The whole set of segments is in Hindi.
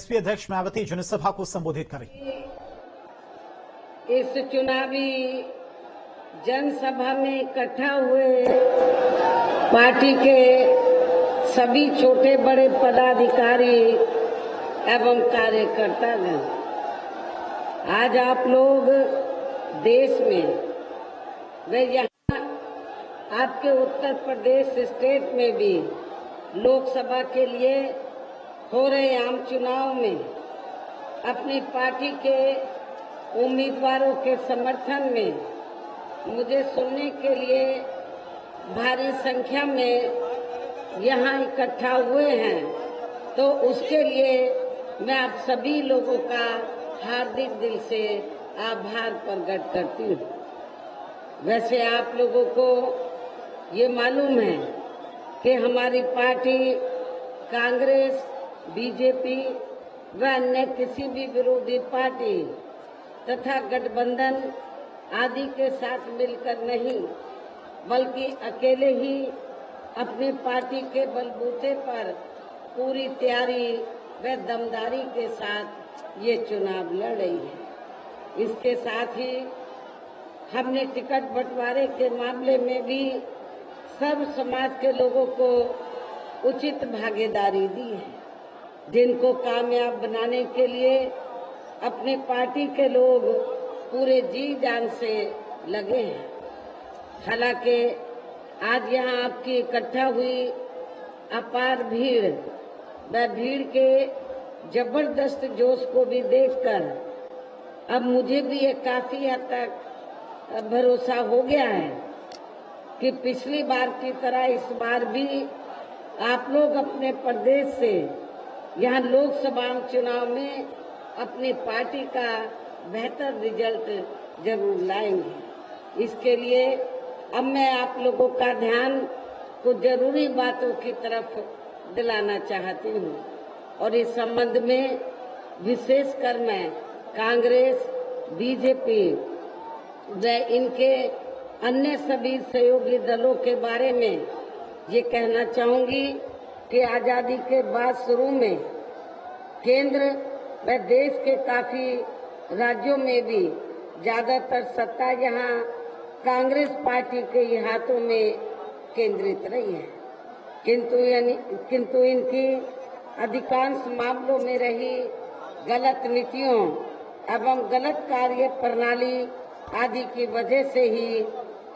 बीएसपी अध्यक्ष मायावती जनसभा को संबोधित करें। इस चुनावी जनसभा में इकट्ठा हुए पार्टी के सभी छोटे बड़े पदाधिकारी एवं कार्यकर्तागण, आज आप लोग देश में व यहाँ आपके उत्तर प्रदेश स्टेट में भी लोकसभा के लिए हो रहे आम चुनाव में अपनी पार्टी के उम्मीदवारों के समर्थन में मुझे सुनने के लिए भारी संख्या में यहाँ इकट्ठा हुए हैं, तो उसके लिए मैं आप सभी लोगों का हार्दिक दिल से आभार प्रकट करती हूँ। वैसे आप लोगों को ये मालूम है कि हमारी पार्टी कांग्रेस, बीजेपी व अन्य किसी भी विरोधी पार्टी तथा गठबंधन आदि के साथ मिलकर नहीं, बल्कि अकेले ही अपनी पार्टी के बलबूते पर पूरी तैयारी व दमदारी के साथ ये चुनाव लड़ रही है। इसके साथ ही हमने टिकट बंटवारे के मामले में भी सर्व समाज के लोगों को उचित भागीदारी दी है, जिनको कामयाब बनाने के लिए अपनी पार्टी के लोग पूरे जी जान से लगे हैं। हालांकि आज यहाँ आपकी इकट्ठा हुई अपार भीड़ व भीड़ के जबरदस्त जोश को भी देखकर अब मुझे भी ये काफी हद तक भरोसा हो गया है कि पिछली बार की तरह इस बार भी आप लोग अपने प्रदेश से यहाँ लोकसभा चुनाव में अपनी पार्टी का बेहतर रिजल्ट जरूर लाएंगे। इसके लिए अब मैं आप लोगों का ध्यान कुछ जरूरी बातों की तरफ दिलाना चाहती हूँ और इस संबंध में विशेषकर मैं कांग्रेस, बीजेपी व इनके अन्य सभी सहयोगी दलों के बारे में ये कहना चाहूंगी कि आजादी के बाद शुरू में केंद्र व देश के काफी राज्यों में भी ज्यादातर सत्ता यहाँ कांग्रेस पार्टी के ही हाथों में केंद्रित रही है, किंतु इनकी अधिकांश मामलों में रही गलत नीतियों एवं गलत कार्य प्रणाली आदि की वजह से ही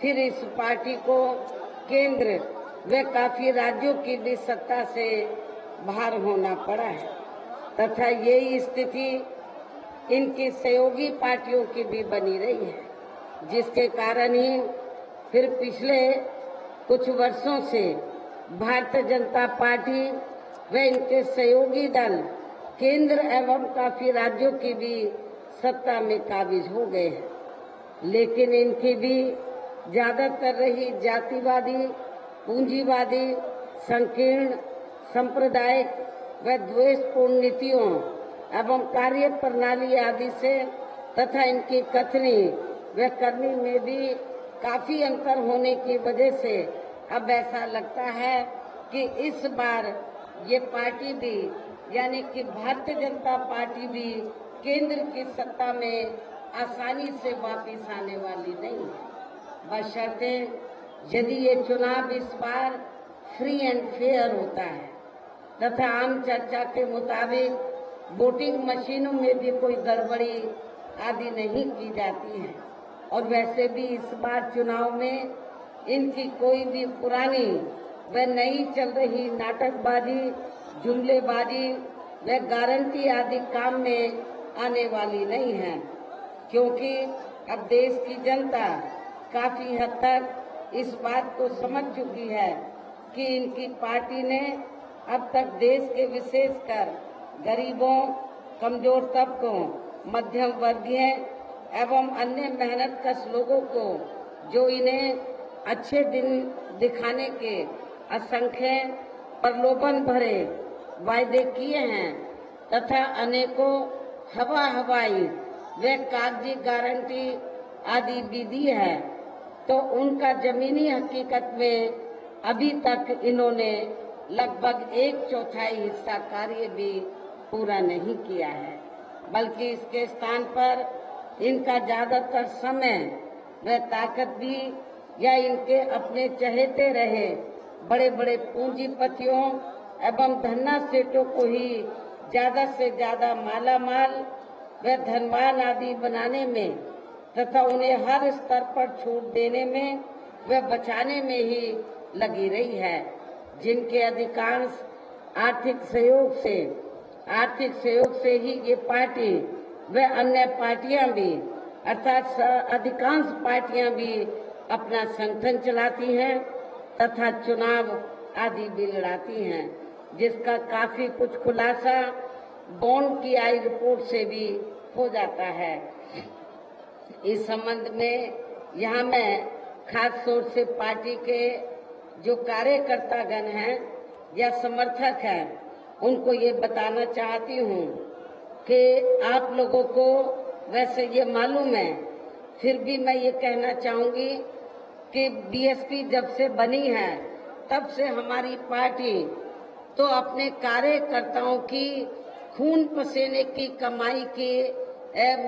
फिर इस पार्टी को केंद्र व काफी राज्यों की भी सत्ता से बाहर होना पड़ा है तथा यही स्थिति इनकी सहयोगी पार्टियों की भी बनी रही है, जिसके कारण ही फिर पिछले कुछ वर्षों से भारतीय जनता पार्टी व इनके सहयोगी दल केंद्र एवं काफी राज्यों की भी सत्ता में काबिज हो गए हैं। लेकिन इनकी भी ज्यादातर रही जातिवादी, पूंजीवादी, संकीर्ण, सांप्रदायिक व द्वेषपूर्ण नीतियों एवं कार्य प्रणाली आदि से तथा इनकी कथनी व करनी में भी काफी अंतर होने की वजह से अब ऐसा लगता है कि इस बार ये पार्टी भी यानी कि भारतीय जनता पार्टी भी केंद्र की सत्ता में आसानी से वापस आने वाली नहीं है, बशर्ते यदि ये चुनाव इस बार फ्री एंड फेयर होता है तथा आम चर्चा के मुताबिक वोटिंग मशीनों में भी कोई गड़बड़ी आदि नहीं की जाती है। और वैसे भी इस बार चुनाव में इनकी कोई भी पुरानी व नई चल रही नाटकबाजी, जुमलेबाजी व गारंटी आदि काम में आने वाली नहीं है, क्योंकि अब देश की जनता काफी हद तक इस बात को समझ चुकी है कि इनकी पार्टी ने अब तक देश के विशेषकर गरीबों, कमजोर तबकों, मध्यम वर्गीय एवं अन्य मेहनतकश लोगों को जो इन्हें अच्छे दिन दिखाने के असंख्य प्रलोभन भरे वायदे किए हैं तथा अनेकों हवाई व कागजी गारंटी आदि भी दी है, तो उनका जमीनी हकीकत में अभी तक इन्होंने लगभग 1/4 हिस्सा कार्य भी पूरा नहीं किया है, बल्कि इसके स्थान पर इनका ज्यादातर समय व ताकत भी या इनके अपने चहेते रहे बड़े बड़े पूंजीपतियों एवं धन्ना सेठों को ही ज्यादा से ज्यादा मालामाल व धनवान आदि बनाने में तथा उन्हें हर स्तर पर छूट देने में व बचाने में ही लगी रही है, जिनके अधिकांश आर्थिक सहयोग से ही ये पार्टी व अन्य पार्टियां भी अर्थात अधिकांश पार्टियां भी अपना संगठन चलाती हैं तथा चुनाव आदि भी लड़ाती हैं, जिसका काफी कुछ खुलासा बॉन्ड की आई रिपोर्ट से भी हो जाता है। इस संबंध में यहाँ मैं खास तौर से पार्टी के जो कार्यकर्तागण हैं या समर्थक हैं उनको ये बताना चाहती हूँ कि आप लोगों को वैसे ये मालूम है, फिर भी मैं ये कहना चाहूंगी कि बीएसपी जब से बनी है तब से हमारी पार्टी तो अपने कार्यकर्ताओं की खून पसीने की कमाई की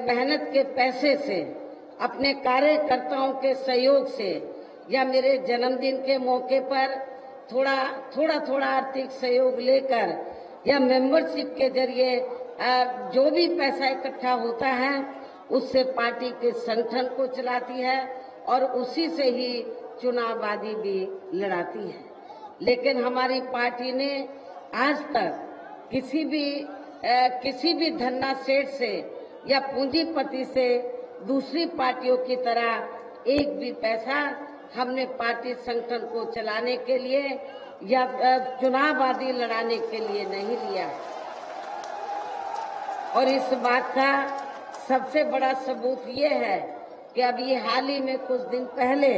मेहनत के पैसे से, अपने कार्यकर्ताओं के सहयोग से या मेरे जन्मदिन के मौके पर थोड़ा आर्थिक सहयोग लेकर या मेंबरशिप के जरिए जो भी पैसा इकट्ठा होता है उससे पार्टी के संगठन को चलाती है और उसी से ही चुनाव आदि भी लड़ाती है। लेकिन हमारी पार्टी ने आज तक किसी भी धन्ना सेठ से या पूंजीपति से दूसरी पार्टियों की तरह एक भी पैसा हमने पार्टी संगठन को चलाने के लिए या चुनाव आदि लड़ाने के लिए नहीं लिया। और इस बात का सबसे बड़ा सबूत ये है कि अभी हाल ही में कुछ दिन पहले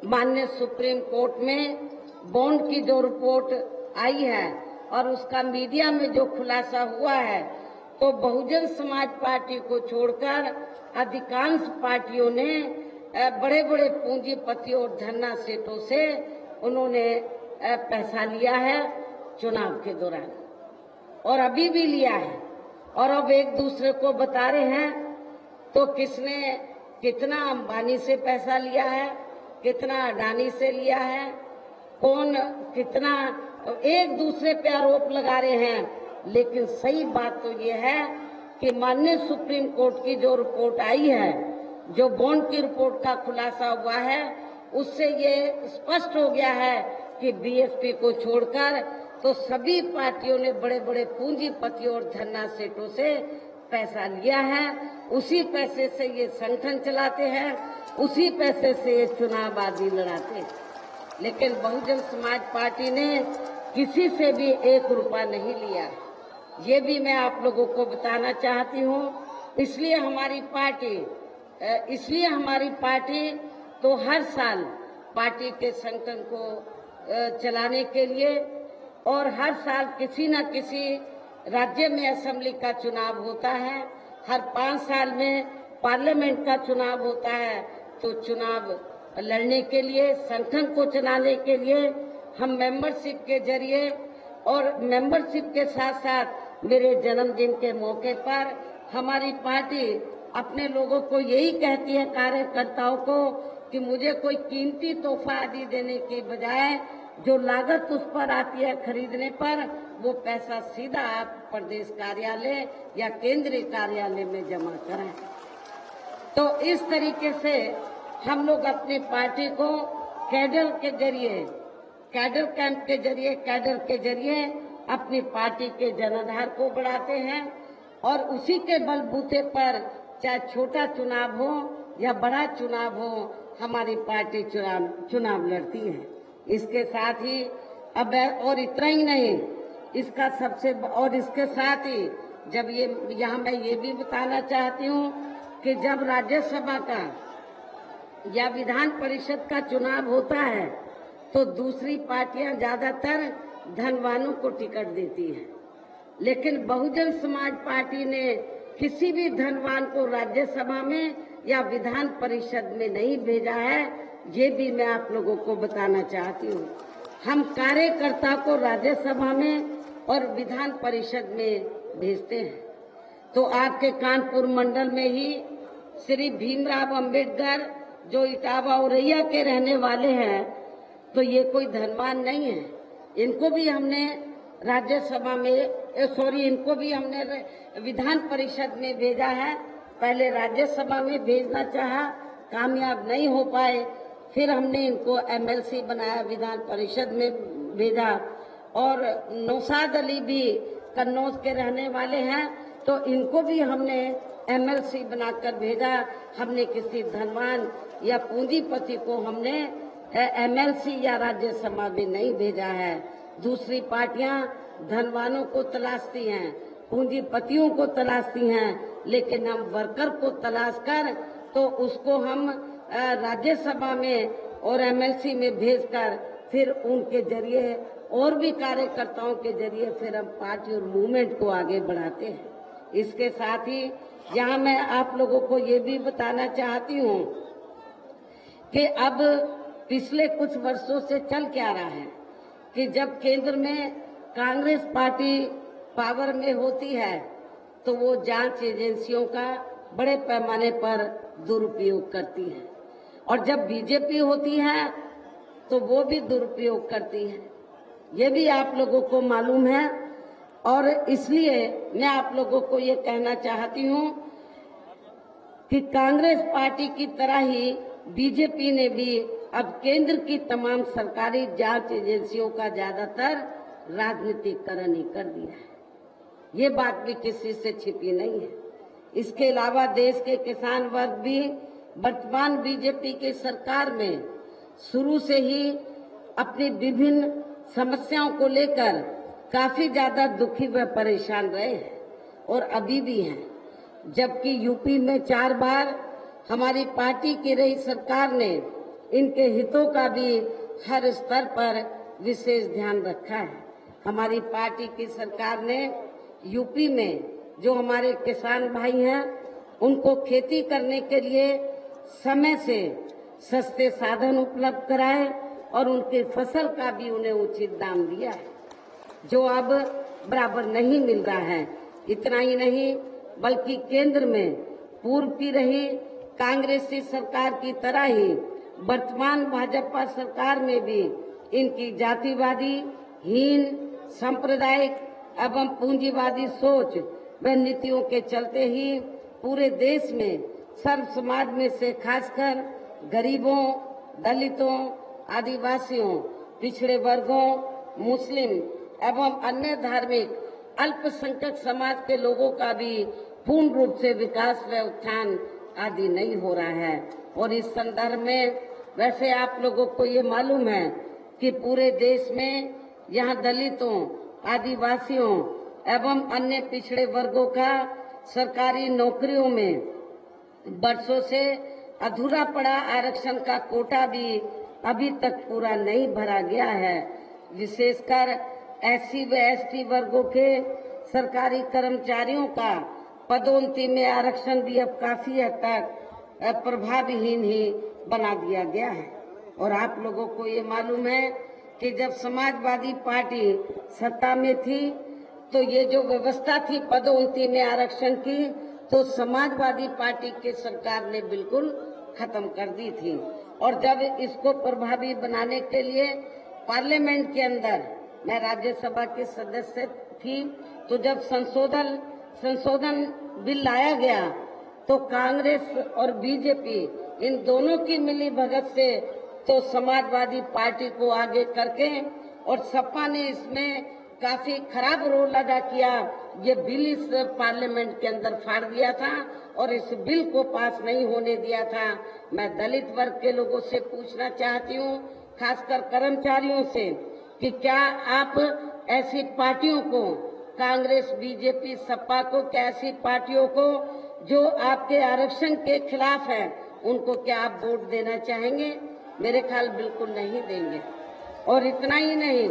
माननीय सुप्रीम कोर्ट में बॉन्ड की जो रिपोर्ट आई है और उसका मीडिया में जो खुलासा हुआ है, तो बहुजन समाज पार्टी को छोड़कर अधिकांश पार्टियों ने बड़े बड़े पूंजीपतियों और धन्ना सेठों से उन्होंने पैसा लिया है चुनाव के दौरान और अभी भी लिया है और अब एक दूसरे को बता रहे हैं। तो किसने कितना अंबानी से पैसा लिया है, कितना अडानी से लिया है, कौन कितना एक दूसरे पे आरोप लगा रहे हैं। लेकिन सही बात तो ये है कि माननीय सुप्रीम कोर्ट की जो रिपोर्ट आई है, जो बॉन्ड की रिपोर्ट का खुलासा हुआ है, उससे ये स्पष्ट हो गया है कि बीएसपी को छोड़कर तो सभी पार्टियों ने बड़े बड़े पूंजीपतियों और धन्ना सेठों से पैसा लिया है। उसी पैसे से ये संगठन चलाते हैं, उसी पैसे से ये चुनाव आदि लड़ाते हैं। लेकिन बहुजन समाज पार्टी ने किसी से भी एक रुपया नहीं लिया, ये भी मैं आप लोगों को बताना चाहती हूँ। इसलिए हमारी पार्टी तो हर साल पार्टी के संगठन को चलाने के लिए और हर साल किसी न किसी राज्य में असेंबली का चुनाव होता है, हर 5 साल में पार्लियामेंट का चुनाव होता है, तो चुनाव लड़ने के लिए संगठन को चलाने के लिए हम मेंबरशिप के जरिए और मेंबरशिप के साथ साथ मेरे जन्मदिन के मौके पर हमारी पार्टी अपने लोगों को यही कहती है, कार्यकर्ताओं को, कि मुझे कोई कीमती तोहफा आदि देने के बजाय जो लागत उस पर आती है खरीदने पर, वो पैसा सीधा आप प्रदेश कार्यालय या केंद्रीय कार्यालय में जमा कराएं। तो इस तरीके से हम लोग अपनी पार्टी को कैडर के जरिए अपनी पार्टी के जनाधार को बढ़ाते हैं और उसी के बलबूते पर चाहे छोटा चुनाव हो या बड़ा चुनाव हो, हमारी पार्टी चुनाव लड़ती है। इसके साथ ही अब और इतना ही नहीं, इसके साथ ही जब यहाँ मैं ये भी बताना चाहती हूँ कि जब राज्यसभा का या विधान परिषद का चुनाव होता है तो दूसरी पार्टियां ज्यादातर धनवानों को टिकट देती हैं, लेकिन बहुजन समाज पार्टी ने किसी भी धनवान को राज्यसभा में या विधान परिषद में नहीं भेजा है। ये भी मैं आप लोगों को बताना चाहती हूँ। हम कार्यकर्ता को राज्यसभा में और विधान परिषद में भेजते हैं। तो आपके कानपुर मंडल में ही श्री भीमराव अंबेडकर जो इटावा औरैया के रहने वाले हैं, तो ये कोई धनवान नहीं है। इनको भी हमने राज्यसभा में इनको भी हमने विधान परिषद में भेजा है। पहले राज्यसभा में भेजना चाहा, कामयाब नहीं हो पाए, फिर हमने इनको एमएलसी बनाया, विधान परिषद में भेजा। और नौशाद अली भी कन्नौज के रहने वाले हैं, तो इनको भी हमने एमएलसी बनाकर भेजा। हमने किसी धनवान या पूंजीपति को हमने एमएलसी या राज्यसभा में नहीं भेजा है। दूसरी पार्टियां धनवानों को तलाशती हैं, पूंजीपतियों को तलाशती हैं, लेकिन हम वर्कर को तलाश कर तो उसको हम राज्यसभा में और एमएलसी में भेजकर फिर उनके जरिए और भी कार्यकर्ताओं के जरिए फिर हम पार्टी और मूवमेंट को आगे बढ़ाते हैं। इसके साथ ही यहाँ मैं आप लोगों को ये भी बताना चाहती हूँ कि अब पिछले कुछ वर्षों से चल क्या रहा है कि जब केंद्र में कांग्रेस पार्टी पावर में होती है तो वो जांच एजेंसियों का बड़े पैमाने पर दुरुपयोग करती है, और जब बीजेपी होती है तो वो भी दुरुपयोग करती है। ये भी आप लोगों को मालूम है, और इसलिए मैं आप लोगों को ये कहना चाहती हूँ कि कांग्रेस पार्टी की तरह ही बीजेपी ने भी अब केंद्र की तमाम सरकारी जांच एजेंसियों का ज्यादातर राजनीतिकरण ही कर दिया है। ये बात भी किसी से छिपी नहीं है। इसके अलावा देश के किसान वर्ग भी वर्तमान बीजेपी की सरकार में शुरू से ही अपनी विभिन्न समस्याओं को लेकर काफी ज्यादा दुखी व परेशान रहे हैं और अभी भी हैं। जबकि यूपी में 4 बार हमारी पार्टी की रही सरकार ने इनके हितों का भी हर स्तर पर विशेष ध्यान रखा है। हमारी पार्टी की सरकार ने यूपी में जो हमारे किसान भाई हैं उनको खेती करने के लिए समय से सस्ते साधन उपलब्ध कराए और उनकी फसल का भी उन्हें उचित दाम दिया है, जो अब बराबर नहीं मिल रहा है। इतना ही नहीं बल्कि केंद्र में पूर्व की रही कांग्रेसी सरकार की तरह ही वर्तमान भाजपा सरकार में भी इनकी जातिवादी, हीन, सांप्रदायिक एवं पूंजीवादी सोच व नीतियों के चलते ही पूरे देश में सर्व समाज में से खासकर गरीबों, दलितों, आदिवासियों, पिछड़े वर्गों, मुस्लिम एवं अन्य धार्मिक अल्पसंख्यक समाज के लोगों का भी पूर्ण रूप से विकास व उत्थान आदि नहीं हो रहा है। और इस संदर्भ में वैसे आप लोगों को ये मालूम है कि पूरे देश में यहाँ दलितों, आदिवासियों एवं अन्य पिछड़े वर्गों का सरकारी नौकरियों में वर्षों से अधूरा पड़ा आरक्षण का कोटा भी अभी तक पूरा नहीं भरा गया है। विशेषकर एससी व एसटी वर्गों के सरकारी कर्मचारियों का पदोन्नति में आरक्षण भी अब काफी हद तक प्रभावहीन ही बना दिया गया है। और आप लोगों को ये मालूम है कि जब समाजवादी पार्टी सत्ता में थी तो ये जो व्यवस्था थी पदोन्नति में आरक्षण की, तो समाजवादी पार्टी की सरकार ने बिल्कुल खत्म कर दी थी। और जब इसको प्रभावी बनाने के लिए पार्लियामेंट के अंदर मैं राज्यसभा के सदस्य थी, तो जब संशोधन बिल लाया गया तो कांग्रेस और बीजेपी इन दोनों की मिली भगत से तो समाजवादी पार्टी को आगे करके और सपा ने इसमें काफी खराब रोल अदा किया। ये बिल इस पार्लियामेंट के अंदर फाड़ दिया था और इस बिल को पास नहीं होने दिया था। मैं दलित वर्ग के लोगों से पूछना चाहती हूँ, खासकर कर्मचारियों से, कि क्या आप ऐसी पार्टियों को, कांग्रेस, बीजेपी, सपा को, क्या ऐसी पार्टियों को जो आपके आरक्षण के खिलाफ है, उनको क्या आप वोट देना चाहेंगे? मेरे ख्याल बिल्कुल नहीं देंगे। और इतना ही नहीं,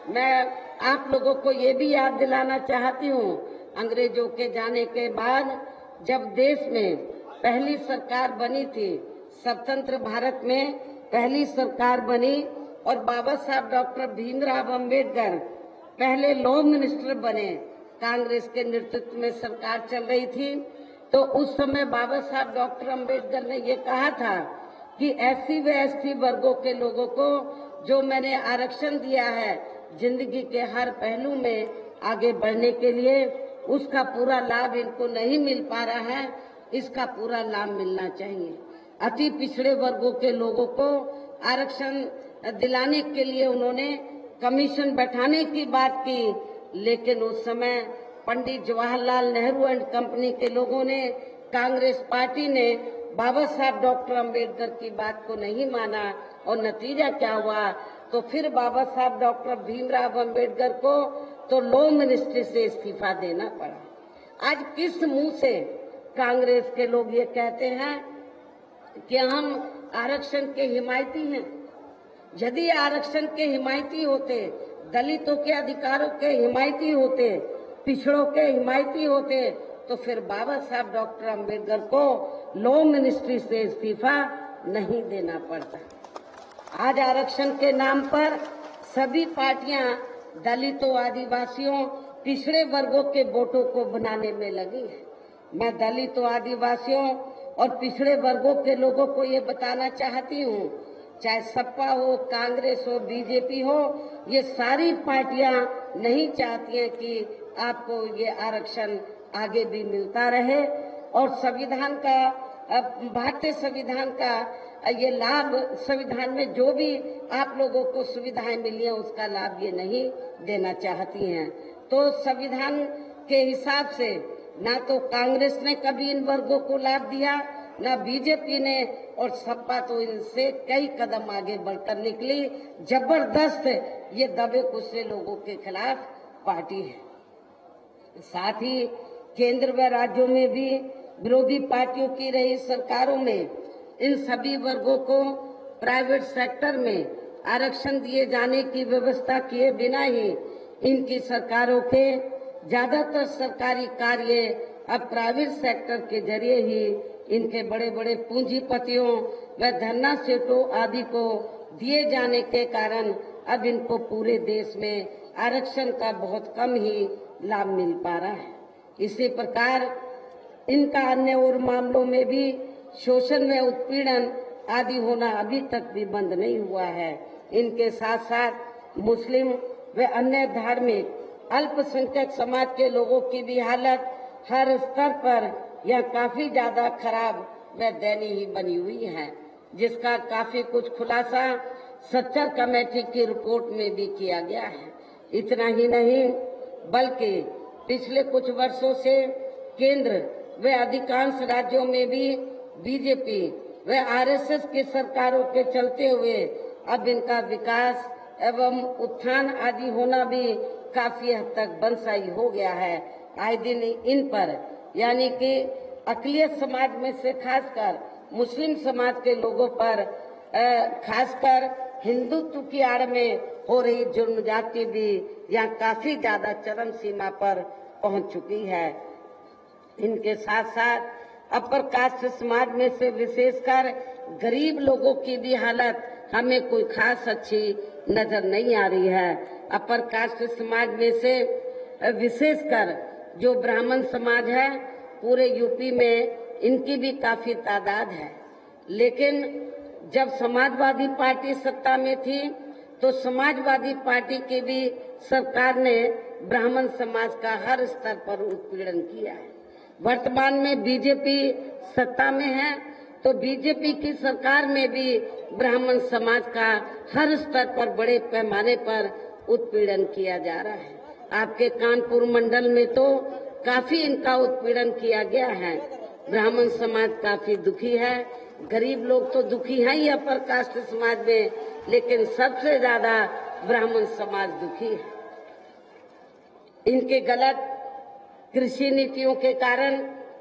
मैं आप लोगों को ये भी याद दिलाना चाहती हूँ, अंग्रेजों के जाने के बाद जब देश में पहली सरकार बनी थी, स्वतंत्र भारत में पहली सरकार बनी और बाबा साहब डॉक्टर भीमराव अंबेडकर पहले लॉ मिनिस्टर बने, कांग्रेस के नेतृत्व में सरकार चल रही थी, तो उस समय बाबा साहब डॉक्टर अंबेडकर ने ये कहा था कि एससी व एसटी वर्गों के लोगों को जो मैंने आरक्षण दिया है जिंदगी के हर पहलू में आगे बढ़ने के लिए, उसका पूरा लाभ इनको नहीं मिल पा रहा है, इसका पूरा लाभ मिलना चाहिए। अति पिछड़े वर्गों के लोगों को आरक्षण दिलाने के लिए उन्होंने कमीशन बैठाने की बात की, लेकिन उस समय पंडित जवाहरलाल नेहरू एंड कंपनी के लोगों ने, कांग्रेस पार्टी ने बाबा साहब डॉक्टर अंबेडकर की बात को नहीं माना और नतीजा क्या हुआ, तो फिर बाबा साहब डॉक्टर भीमराव अंबेडकर को तो लॉ मिनिस्ट्री से इस्तीफा देना पड़ा। आज किस मुंह से कांग्रेस के लोग ये कहते हैं कि हम आरक्षण के हिमायती हैं? यदि आरक्षण के हिमायती होते, दलितों के अधिकारों के हिमायती होते, पिछड़ों के हिमायती होते, तो फिर बाबा साहब डॉक्टर अंबेडकर को लॉ मिनिस्ट्री से इस्तीफा नहीं देना पड़ता। आज आरक्षण के नाम पर सभी पार्टियां दलितों, आदिवासियों, पिछड़े वर्गों के वोटों को बनाने में लगी है। मैं दलितों, आदिवासियों और पिछड़े वर्गों के लोगों को ये बताना चाहती हूँ, चाहे सपा हो, कांग्रेस हो, बीजेपी हो, ये सारी पार्टियां नहीं चाहती हैं कि आपको ये आरक्षण आगे भी मिलता रहे और संविधान का, भारतीय संविधान का ये लाभ, संविधान में जो भी आप लोगों को सुविधाएं मिली हैं उसका लाभ ये नहीं देना चाहती हैं। तो संविधान के हिसाब से ना तो कांग्रेस ने कभी इन वर्गों को लाभ दिया, ना बीजेपी ने, और सपा तो इनसे कई कदम आगे बढ़कर निकली। जबरदस्त ये दबे कुचले लोगों के खिलाफ पार्टी है। साथ ही केंद्र व राज्यों में भी विरोधी पार्टियों की रही सरकारों में इन सभी वर्गों को प्राइवेट सेक्टर में आरक्षण दिए जाने की व्यवस्था किए बिना ही इनकी सरकारों के ज्यादातर सरकारी कार्य अब प्राइवेट सेक्टर के जरिए ही इनके बड़े बड़े पूंजीपतियों व धन्ना सेठों आदि को दिए जाने के कारण अब इनको पूरे देश में आरक्षण का बहुत कम ही लाभ मिल पा रहा है। इसी प्रकार इनका अन्य और मामलों में भी शोषण व उत्पीड़न आदि होना अभी तक भी बंद नहीं हुआ है। इनके साथ साथ मुस्लिम व अन्य धार्मिक अल्पसंख्यक समाज के लोगों की भी हालत हर स्तर पर यह काफी ज्यादा खराब व दयनीय ही बनी हुई है, जिसका काफी कुछ खुलासा सच्चर कमेटी की रिपोर्ट में भी किया गया है। इतना ही नहीं बल्कि पिछले कुछ वर्षों से केंद्र व अधिकांश राज्यों में भी बीजेपी व आरएसएस की सरकारों के चलते हुए अब इनका विकास एवं उत्थान आदि होना भी काफी हद तक बंसाई हो गया है। आए दिन इन पर यानी कि अक़लियत समाज में से खासकर मुस्लिम समाज के लोगों पर खासकर हिंदुत्व की आड़ में हो रही जुर्म जाति भी यहाँ काफी ज्यादा चरम सीमा पर पहुंच चुकी है। इनके साथ साथ अपर कास्ट समाज में से विशेषकर गरीब लोगों की भी हालत हमें कोई खास अच्छी नजर नहीं आ रही है। अपर कास्ट समाज में से विशेषकर जो ब्राह्मण समाज है पूरे यूपी में इनकी भी काफी तादाद है, लेकिन जब समाजवादी पार्टी सत्ता में थी तो समाजवादी पार्टी की भी सरकार ने ब्राह्मण समाज का हर स्तर पर उत्पीड़न किया है। वर्तमान में बीजेपी सत्ता में है तो बीजेपी की सरकार में भी ब्राह्मण समाज का हर स्तर पर बड़े पैमाने पर उत्पीड़न किया जा रहा है। आपके कानपुर मंडल में तो काफी इनका उत्पीड़न किया गया है। ब्राह्मण समाज काफी दुखी है, गरीब लोग तो दुखी है ही अपर कास्ट समाज में, लेकिन सबसे ज्यादा ब्राह्मण समाज दुखी है। इनके गलत कृषि नीतियों के कारण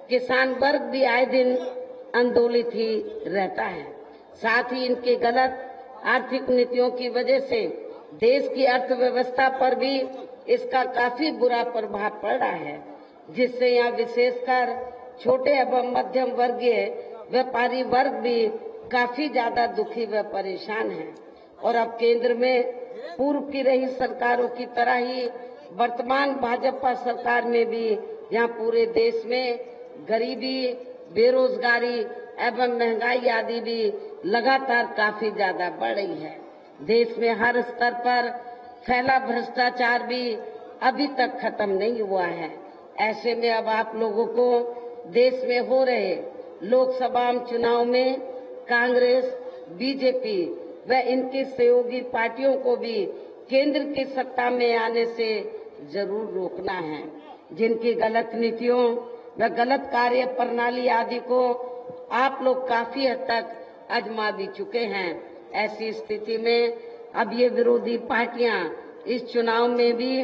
किसान वर्ग भी आए दिन आंदोलित ही रहता है। साथ ही इनके गलत आर्थिक नीतियों की वजह से देश की अर्थव्यवस्था पर भी इसका काफी बुरा प्रभाव पड़ रहा है, जिससे यहाँ विशेषकर छोटे एवं मध्यम वर्गीय व्यापारी वर्ग भी काफी ज्यादा दुखी व परेशान है। और अब केंद्र में पूर्व की रही सरकारों की तरह ही वर्तमान भाजपा सरकार में भी यहाँ पूरे देश में गरीबी, बेरोजगारी एवं महंगाई आदि भी लगातार काफी ज्यादा बढ़ रही है। देश में हर स्तर पर फैला भ्रष्टाचार भी अभी तक खत्म नहीं हुआ है। ऐसे में अब आप लोगों को देश में हो रहे लोकसभा चुनाव में कांग्रेस, बीजेपी व इनकी सहयोगी पार्टियों को भी केंद्र की सत्ता में आने से जरूर रोकना है। जिनकी गलत नीतियों व गलत कार्य प्रणाली आदि को आप लोग काफी हद तक आजमा भी चुके हैं। ऐसी स्थिति में अब ये विरोधी पार्टियां इस चुनाव में भी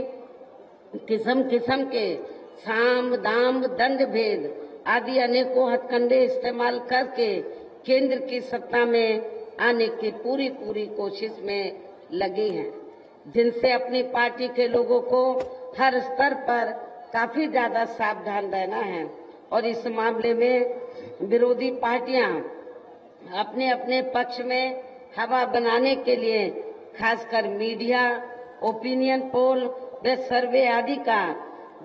किस्म किस्म के साम, दाम, दंड भेद आदि अनेकों हथकंडे इस्तेमाल करके केंद्र की सत्ता में आने की पूरी कोशिश में लगी हैं, जिनसे अपनी पार्टी के लोगों को हर स्तर पर काफी ज्यादा सावधान रहना है। और इस मामले में विरोधी पार्टियां अपने अपने पक्ष में हवा बनाने के लिए खासकर मीडिया, ओपिनियन पोल व सर्वे आदि का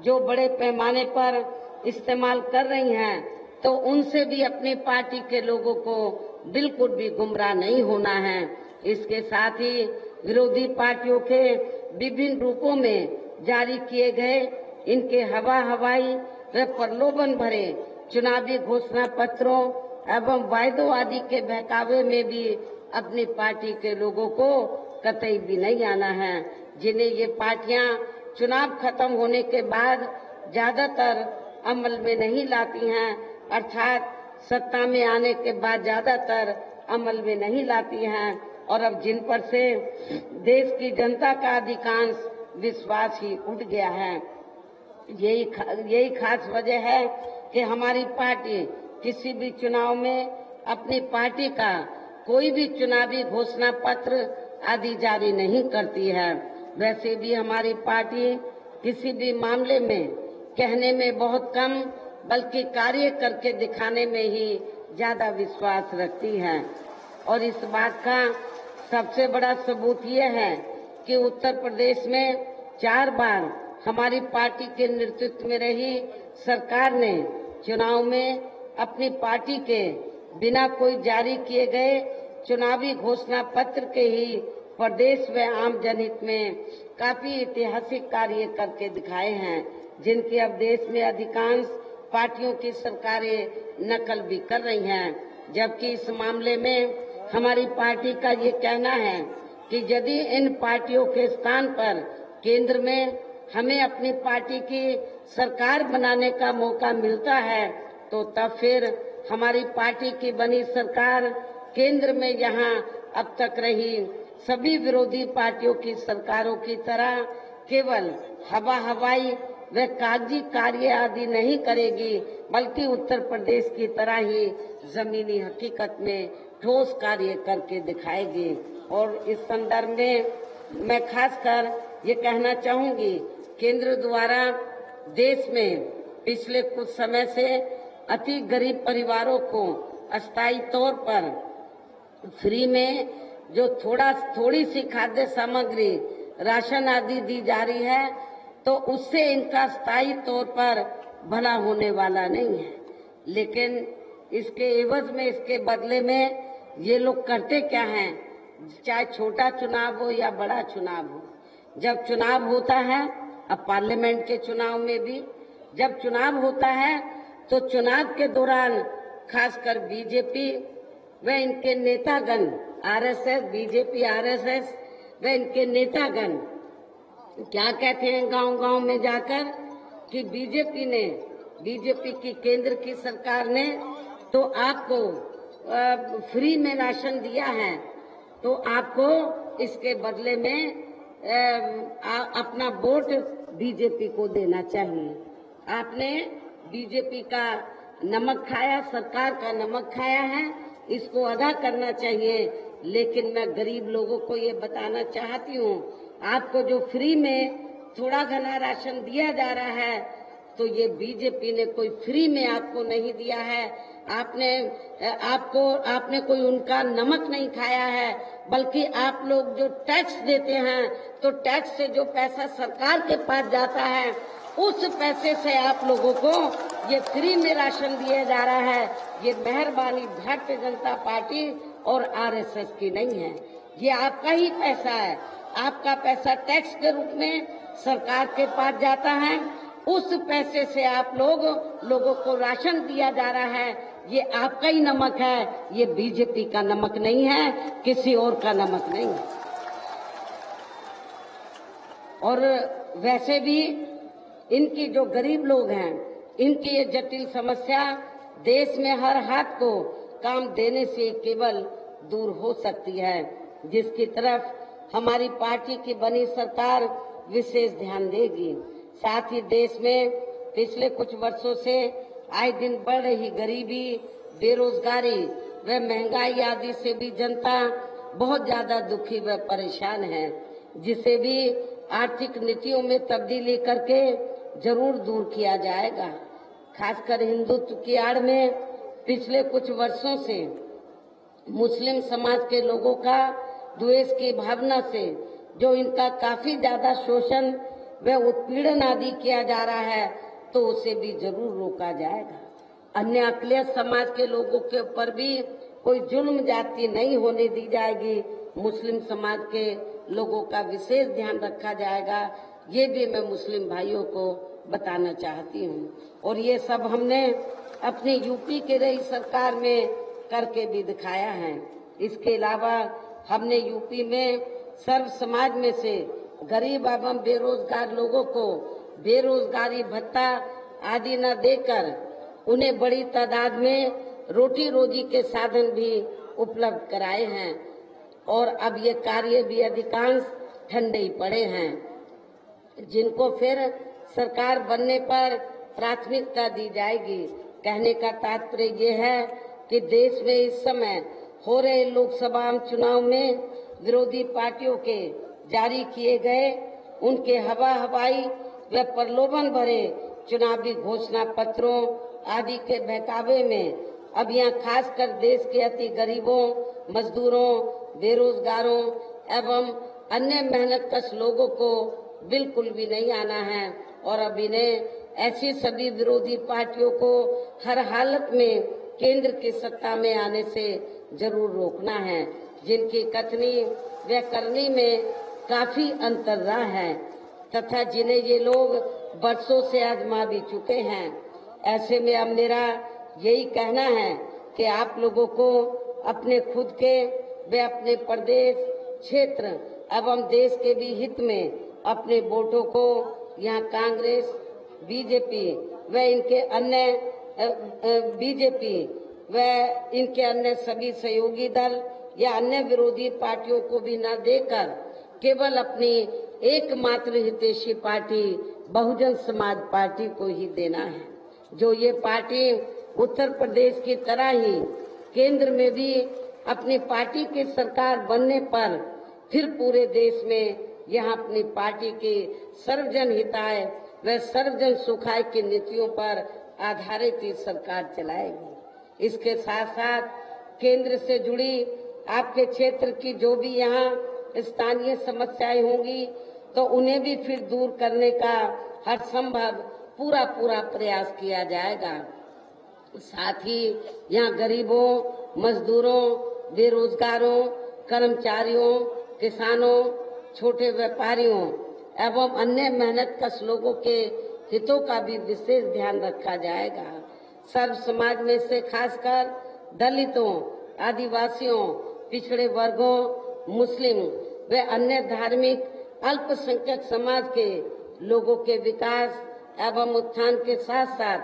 जो बड़े पैमाने पर इस्तेमाल कर रही हैं, तो उनसे भी अपनी पार्टी के लोगों को बिल्कुल भी गुमराह नहीं होना है। इसके साथ ही विरोधी पार्टियों के विभिन्न रूपों में जारी किए गए इनके हवाई व प्रलोभन भरे चुनावी घोषणा पत्रों एवं वायदों आदि के बहकावे में भी अपनी पार्टी के लोगों को कतई भी नहीं आना है। जिन्हें ये पार्टियां चुनाव खत्म होने के बाद ज्यादातर अमल में नहीं लाती हैं, अर्थात सत्ता में आने के बाद ज्यादातर अमल में नहीं लाती हैं, और अब जिन पर से देश की जनता का अधिकांश विश्वास ही उठ गया है। यही खास वजह है कि हमारी पार्टी किसी भी चुनाव में अपनी पार्टी का कोई भी चुनावी घोषणा पत्र आदि जारी नहीं करती है। वैसे भी हमारी पार्टी किसी भी मामले में कहने में बहुत कम बल्कि कार्य करके दिखाने में ही ज्यादा विश्वास रखती है। और इस बात का सबसे बड़ा सबूत ये है कि उत्तर प्रदेश में 4 बार हमारी पार्टी के नेतृत्व में रही सरकार ने चुनाव में अपनी पार्टी के बिना कोई जारी किए गए चुनावी घोषणा पत्र के ही प्रदेश व आम जनहित में काफी ऐतिहासिक कार्य करके दिखाए हैं, जिनकी अब देश में अधिकांश पार्टियों की सरकारें नकल भी कर रही हैं। जबकि इस मामले में हमारी पार्टी का ये कहना है कि यदि इन पार्टियों के स्थान पर केंद्र में हमें अपनी पार्टी की सरकार बनाने का मौका मिलता है, तो तब फिर हमारी पार्टी की बनी सरकार केंद्र में यहाँ अब तक रही सभी विरोधी पार्टियों की सरकारों की तरह केवल हवाई व कागजी कार्य आदि नहीं करेगी, बल्कि उत्तर प्रदेश की तरह ही जमीनी हकीकत में ठोस कार्य करके दिखाएगी। और इस संदर्भ में मैं खासकर ये कहना चाहूंगी, केंद्र द्वारा देश में पिछले कुछ समय से अति गरीब परिवारों को अस्थायी तौर पर फ्री में जो थोड़ी सी खाद्य सामग्री, राशन आदि दी जा रही है, तो उससे इनका स्थायी तौर पर भला होने वाला नहीं है। लेकिन इसके एवज में, इसके बदले में ये लोग करते क्या हैं, चाहे छोटा चुनाव हो या बड़ा चुनाव हो, जब चुनाव होता है, अब पार्लियामेंट के चुनाव में भी जब चुनाव होता है, तो चुनाव के दौरान खासकर बीजेपी व इनके नेतागण, आरएसएस, बीजेपी, आरएसएस व इनके नेतागण क्या कहते हैं गांव-गांव में जाकर कि बीजेपी की केंद्र की सरकार ने तो आपको फ्री में राशन दिया है, तो आपको इसके बदले में अपना वोट बीजेपी को देना चाहिए। आपने बीजेपी का नमक खाया, सरकार का नमक खाया है, इसको अदा करना चाहिए। लेकिन मैं गरीब लोगों को ये बताना चाहती हूँ, आपको जो फ्री में थोड़ा घना राशन दिया जा रहा है, तो ये बीजेपी ने कोई फ्री में आपको नहीं दिया है। आपने कोई उनका नमक नहीं खाया है, बल्कि आप लोग जो टैक्स देते हैं, तो टैक्स से जो पैसा सरकार के पास जाता है, उस पैसे से आप लोगों को ये फ्री में राशन दिया जा रहा है। ये मेहरबानी भारतीय जनता पार्टी और आरएसएस की नहीं है, ये आपका ही पैसा है। आपका पैसा टैक्स के रूप में सरकार के पास जाता है, उस पैसे से आप लोगों को राशन दिया जा रहा है। ये आपका ही नमक है, ये बीजेपी का नमक नहीं है, किसी और का नमक नहीं है। और वैसे भी इनकी जो गरीब लोग हैं, इनकी ये जटिल समस्या देश में हर हाथ को काम देने से केवल दूर हो सकती है, जिसकी तरफ हमारी पार्टी की बनी सरकार विशेष ध्यान देगी। साथ ही देश में पिछले कुछ वर्षों से आए दिन बढ़ रही गरीबी, बेरोजगारी व महंगाई आदि से भी जनता बहुत ज्यादा दुखी व परेशान है, जिसे भी आर्थिक नीतियों में तब्दीली करके जरूर दूर किया जाएगा। खासकर हिंदुत्व की आड़ में पिछले कुछ वर्षों से मुस्लिम समाज के लोगों का द्वेष की भावना से जो इनका काफी ज्यादा शोषण व उत्पीड़न आदि किया जा रहा है, तो उसे भी जरूर रोका जाएगा। अन्य अकलियत समाज के लोगों के ऊपर भी कोई जुल्म जाति नहीं होने दी जाएगी। मुस्लिम समाज के लोगों का विशेष ध्यान रखा जाएगा, ये भी मैं मुस्लिम भाइयों को बताना चाहती हूँ। और ये सब हमने अपने यूपी के रही सरकार में करके भी दिखाया है। इसके अलावा हमने यूपी में सर्व समाज में से गरीब एवं बेरोजगार लोगों को बेरोजगारी भत्ता आदि न देकर उन्हें बड़ी तादाद में रोटी रोजी के साधन भी उपलब्ध कराए हैं। और अब ये कार्य भी अधिकांश ठंडे ही पड़े हैं, जिनको फिर सरकार बनने पर प्राथमिकता दी जाएगी। कहने का तात्पर्य ये है कि देश में इस समय हो रहे लोकसभा चुनाव में विरोधी पार्टियों के जारी किए गए उनके हवाई व प्रलोभन भरे चुनावी घोषणा पत्रों आदि के बहकावे में अब यहाँ खासकर देश के अति गरीबों, मजदूरों, बेरोजगारों एवं अन्य मेहनतकश लोगों को बिल्कुल भी नहीं आना है। और अब इन्हें ऐसी सभी विरोधी पार्टियों को हर हालत में केंद्र की सत्ता में आने से जरूर रोकना है, जिनकी कथनी व करनी में काफी अंतर रहा है तथा जिन्हें ये लोग बरसों से आजमा भी चुके हैं। ऐसे में अब मेरा यही कहना है कि आप लोगों को अपने खुद के व अपने प्रदेश, क्षेत्र एवं देश के भी हित में अपने वोटों को यहाँ कांग्रेस, बीजेपी व इनके अन्य सभी सहयोगी दल या अन्य विरोधी पार्टियों को भी न देकर केवल अपनी एकमात्र हितैषी पार्टी बहुजन समाज पार्टी को ही देना है, जो ये पार्टी उत्तर प्रदेश की तरह ही केंद्र में भी अपनी पार्टी की सरकार बनने पर फिर पूरे देश में यहाँ अपनी पार्टी की सर्वजन हिताय व सर्वजन सुखाय की नीतियों पर आधारित ही सरकार चलाएगी। इसके साथ साथ केंद्र से जुड़ी आपके क्षेत्र की जो भी यहाँ स्थानीय समस्याएं होंगी, तो उन्हें भी फिर दूर करने का हर संभव पूरा प्रयास किया जाएगा। साथ ही यहाँ गरीबों, मजदूरों, बेरोजगारों, कर्मचारियों, किसानों, छोटे व्यापारियों एवं अन्य मेहनतकश लोगों के हितों का भी विशेष ध्यान रखा जाएगा। सर्व समाज में से खासकर दलितों, आदिवासियों, पिछड़े वर्गों, मुस्लिम व अन्य धार्मिक अल्पसंख्यक समाज के लोगों के विकास एवं उत्थान के साथ साथ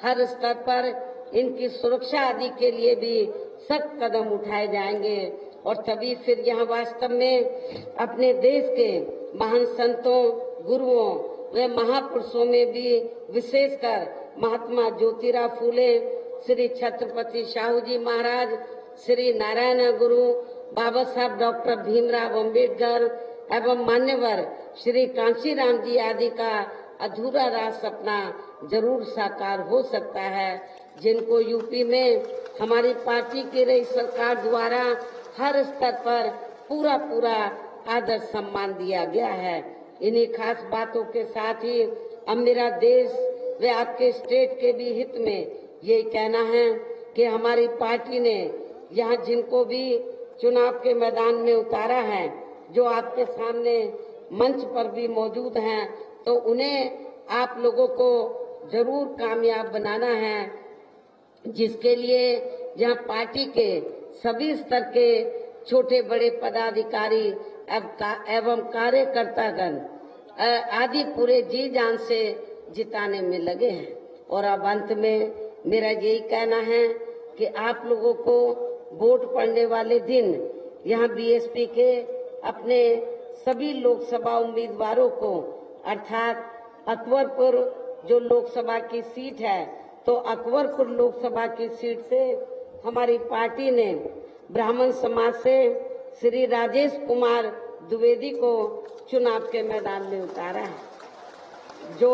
हर स्तर पर इनकी सुरक्षा आदि के लिए भी सख्त कदम उठाए जाएंगे। और तभी फिर यहाँ वास्तव में अपने देश के महान संतों, गुरुओं व महापुरुषों में भी विशेषकर महात्मा ज्योतिराव फूले, श्री छत्रपति शाहू जी महाराज, श्री नारायण गुरु, बाबा साहब डॉक्टर भीमराव अंबेडकर एवं मान्यवर श्री कांशीराम जी आदि का अधूरा राज सपना जरूर साकार हो सकता है, जिनको यूपी में हमारी पार्टी की रही सरकार द्वारा हर स्तर पर पूरा पूरा आदर सम्मान दिया गया है। इन्हीं खास बातों के साथ ही अब मेरा देश व आपके स्टेट के भी हित में ये कहना है कि हमारी पार्टी ने यहाँ जिनको भी चुनाव के मैदान में उतारा है, जो आपके सामने मंच पर भी मौजूद हैं, तो उन्हें आप लोगों को जरूर कामयाब बनाना है, जिसके लिए यहाँ पार्टी के सभी स्तर के छोटे बड़े पदाधिकारी एवं कार्यकर्तागण आदि पूरे जी जान से जिताने में लगे हैं। और अब अंत में मेरा यही कहना है कि आप लोगों को वोट पड़ने वाले दिन यहाँ बीएसपी के अपने सभी लोकसभा उम्मीदवारों को, अर्थात अकबरपुर जो लोकसभा की सीट है, तो अकबरपुर लोकसभा की सीट से हमारी पार्टी ने ब्राह्मण समाज से श्री राजेश कुमार द्विवेदी को चुनाव के मैदान में उतारा है, जो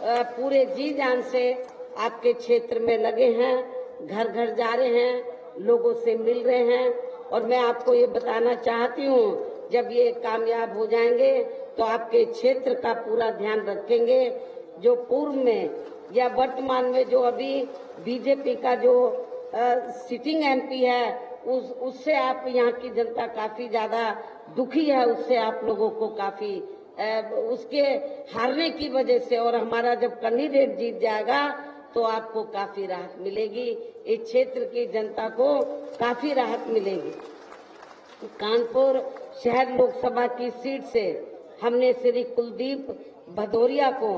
पूरे जी जान से आपके क्षेत्र में लगे हैं, घर घर जा रहे हैं, लोगों से मिल रहे हैं। और मैं आपको ये बताना चाहती हूँ, जब ये कामयाब हो जाएंगे तो आपके क्षेत्र का पूरा ध्यान रखेंगे। जो पूर्व में या वर्तमान में जो अभी बीजेपी का जो सिटिंग एमपी है, उससे आप यहाँ की जनता काफी ज्यादा दुखी है, उससे आप लोगों को काफी उसके हारने की वजह से, और हमारा जब कैंडिडेट जीत जाएगा तो आपको काफी राहत मिलेगी, इस क्षेत्र की जनता को काफी राहत मिलेगी। कानपुर शहर लोकसभा की सीट से हमने श्री कुलदीप भदौरिया को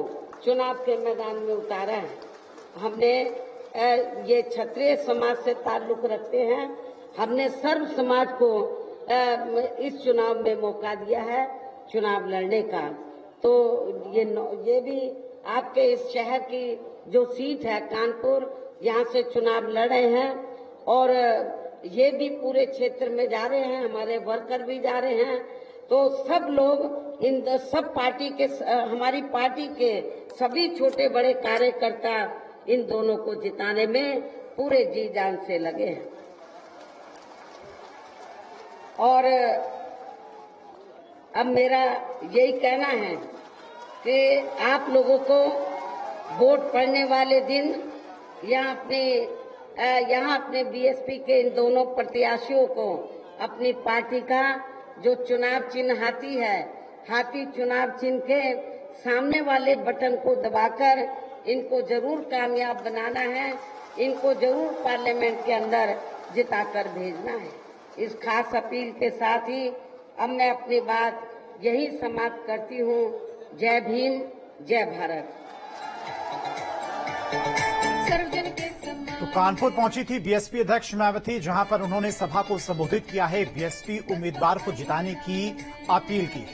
चुनाव के मैदान में उतारा है। हमने ये क्षत्रिय समाज से ताल्लुक रखते हैं, हमने सर्व समाज को इस चुनाव में मौका दिया है चुनाव लड़ने का। तो ये भी आपके इस शहर की जो सीट है कानपुर, यहाँ से चुनाव लड़ रहे हैं, और ये भी पूरे क्षेत्र में जा रहे हैं, हमारे वर्कर भी जा रहे हैं। तो सब लोग इन सब पार्टी के, हमारी पार्टी के सभी छोटे बड़े कार्यकर्ता इन दोनों को जिताने में पूरे जी जान से लगे हैं। और अब मेरा यही कहना है कि आप लोगों को वोट पड़ने वाले दिन यहाँ अपने बीएसपी के इन दोनों प्रत्याशियों को अपनी पार्टी का जो चुनाव चिन्ह हाथी है, हाथी चुनाव चिन्ह के सामने वाले बटन को दबाकर इनको जरूर कामयाब बनाना है, इनको जरूर पार्लियामेंट के अंदर जिताकर भेजना है। इस खास अपील के साथ ही अब मैं अपनी बात यही समाप्त करती हूँ। जय भीम, जय भारत। तो कानपुर पहुंची थी बीएसपी अध्यक्ष मायावती, जहां पर उन्होंने सभा को संबोधित किया है, बीएसपी उम्मीदवार को जिताने की अपील की।